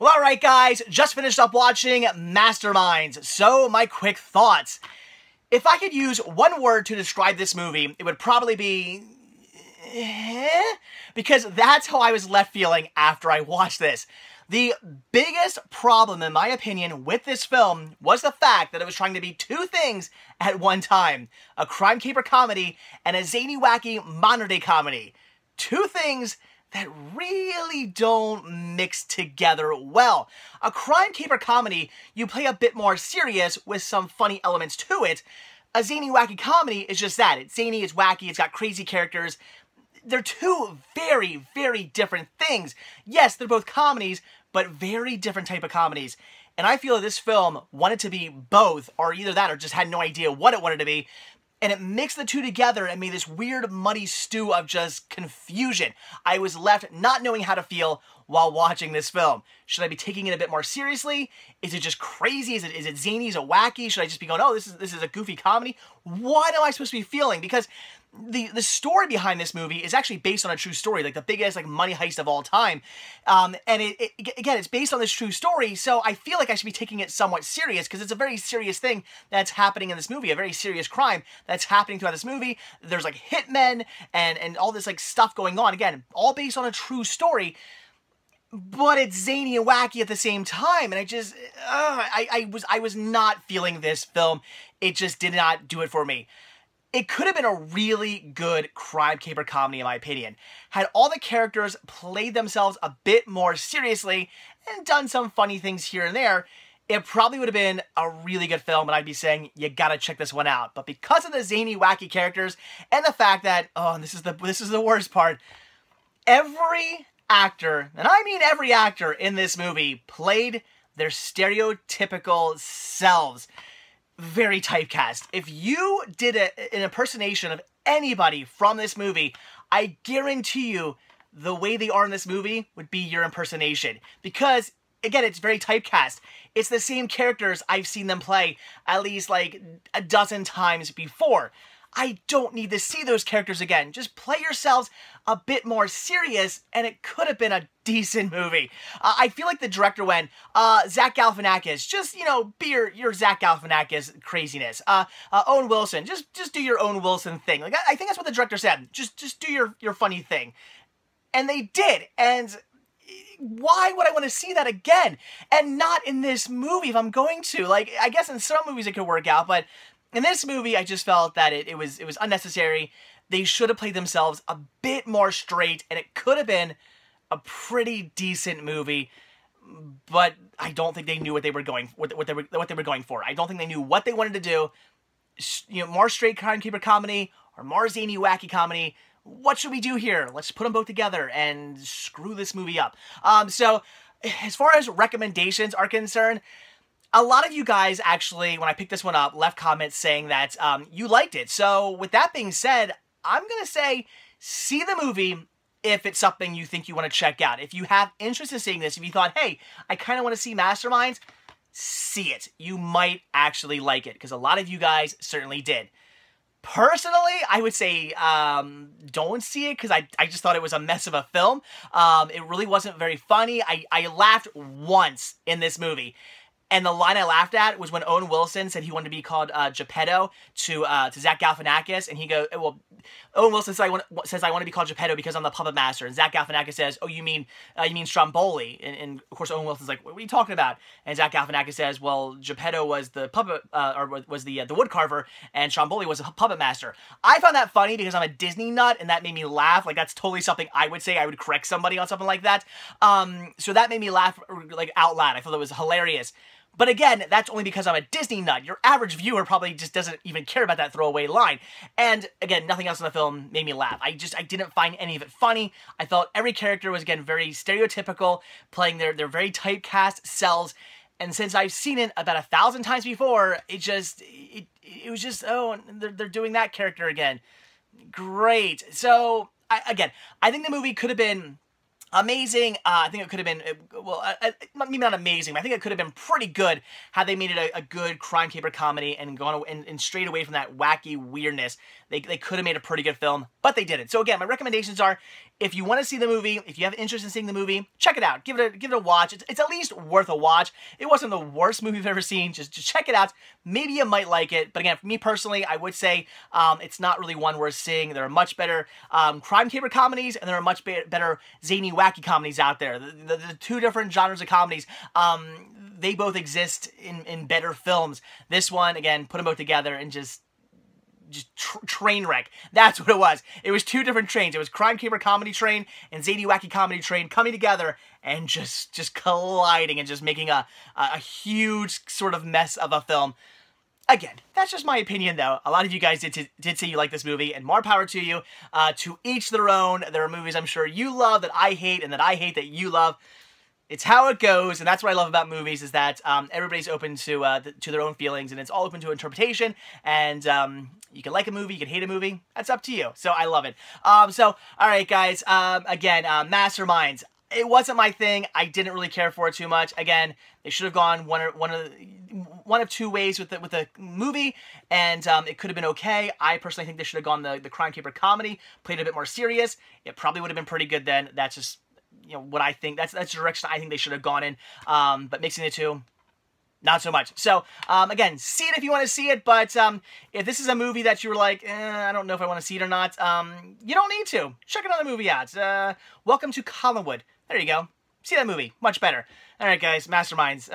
Well, alright guys, just finished up watching Masterminds, so my quick thoughts. If I could use one word to describe this movie, it would probably be... because that's how I was left feeling after I watched this. The biggest problem, in my opinion, with this film was the fact that it was trying to be two things at one time. A crime caper comedy and a zany, wacky, modern-day comedy. Two things that really don't mix together well. A crime caper comedy, you play a bit more serious with some funny elements to it. A zany, wacky comedy is just that. It's zany, it's wacky, it's got crazy characters. They're two very, very different things. Yes, they're both comedies, but very different type of comedies. And I feel that this film wanted to be both, or either that, or just had no idea what it wanted to be. And it mixed the two together and made this weird, muddy stew of just confusion. I was left not knowing how to feel while watching this film. Should I be taking it a bit more seriously? Is it just crazy? Is it zany? Is it wacky? Should I just be going, oh, this is a goofy comedy? What am I supposed to be feeling? Because the story behind this movie is actually based on a true story, like the biggest money heist of all time. And again, it's based on this true story, so I feel like I should be taking it somewhat serious because it's a very serious thing that's happening in this movie, a very serious crime that's happening throughout this movie. There's hitmen and all this stuff going on. Again, all based on a true story. But it's zany and wacky at the same time, and I was not feeling this film. It just did not do it for me. It could have been a really good crime caper comedy, in my opinion. Had all the characters played themselves a bit more seriously and done some funny things here and there, it probably would have been a really good film, and I'd be saying, you gotta check this one out. But because of the zany, wacky characters, and the fact that, oh, and this is the worst part, every actor, and I mean every actor in this movie, played their stereotypical selves. Very typecast. If you did an impersonation of anybody from this movie, I guarantee you the way they are in this movie would be your impersonation. Because, again, it's very typecast. It's the same characters I've seen them play at least a dozen times before. I don't need to see those characters again. Just play yourselves a bit more serious, and it could have been a decent movie. I feel like the director went, Zach Galifianakis, just, be your Zach Galifianakis craziness. Owen Wilson, just do your Owen Wilson thing. I think that's what the director said. Just do your funny thing. And they did, and why would I want to see that again? And not in this movie if I'm going to. I guess in some movies it could work out, but in this movie, I just felt that it was unnecessary. They should have played themselves a bit more straight, and it could have been a pretty decent movie. But I don't think they knew what they were going for. I don't think they knew what they wanted to do. More straight crime caper comedy or more zany, wacky comedy. What should we do here? Let's put them both together and screw this movie up. So, as far as recommendations are concerned, a lot of you guys actually, when I picked this one up, left comments saying that you liked it. So with that being said, I'm going to say see the movie if it's something you think you want to check out. If you have interest in seeing this, if you thought, hey, I kind of want to see Masterminds, see it. You might actually like it because a lot of you guys certainly did. Personally, I would say don't see it because I just thought it was a mess of a film. It really wasn't very funny. I laughed once in this movie. And the line I laughed at was when Owen Wilson said he wanted to be called Geppetto to Zach Galifianakis, and he goes, well, Owen Wilson says I want to be called Geppetto because I'm the puppet master, and Zach Galifianakis says, oh, you mean Stromboli, and of course Owen Wilson's like, what are you talking about? And Zach Galifianakis says, well, Geppetto was the puppet, or was the wood carver, and Stromboli was a puppet master. I found that funny because I'm a Disney nut, and that made me laugh. That's totally something I would say. I would correct somebody on something like that. So that made me laugh out loud. I thought it was hilarious. But again, that's only because I'm a Disney nut. Your average viewer probably just doesn't even care about that throwaway line. And again, nothing else in the film made me laugh. I didn't find any of it funny. I felt every character was, again, very stereotypical, playing their very typecast selves. And since I've seen it about 1,000 times before, it was just, oh, they're doing that character again. Great. So, again, I think the movie could have been amazing. I think it could have been, well, maybe not amazing, but I think it could have been pretty good had they made it a good crime caper comedy and gone and strayed away from that wacky weirdness. They could have made a pretty good film, but they didn't. So again, my recommendations are, if you want to see the movie, if you have interest in seeing the movie, check it out. Give it a watch. It's at least worth a watch. It wasn't the worst movie I've ever seen. Just check it out. Maybe you might like it. But again, for me personally, I would say it's not really one worth seeing. There are much better crime caper comedies, and there are much better zany, wacky comedies out there. The two different genres of comedies, they both exist in better films. This one, again, put them both together and just train wreck. That's what it was. It was two different trains. It was crime caper comedy train and zany wacky comedy train coming together and just colliding and just making a huge sort of mess of a film. Again, that's just my opinion, though. A lot of you guys did say you like this movie, and more power to you. To each their own. There are movies I'm sure you love that I hate, and that I hate that you love. It's how it goes, and that's what I love about movies, is that everybody's open to their own feelings, and it's all open to interpretation, and you can like a movie, you can hate a movie, that's up to you, so I love it. So, alright guys, again, Masterminds. It wasn't my thing. I didn't really care for it too much. Again, they should have gone one of two ways with the movie, and it could have been okay. I personally think they should have gone the crime caper comedy, played it a bit more serious. It probably would have been pretty good then. That's just, you know, what I think. That's the direction I think they should have gone in. But mixing the two, not so much. So, again, see it if you want to see it, but if this is a movie that you were like, I don't know if I want to see it or not, you don't need to. Check another movie out. Welcome to Collinwood. There you go. See that movie. Much better. Alright, guys. Masterminds.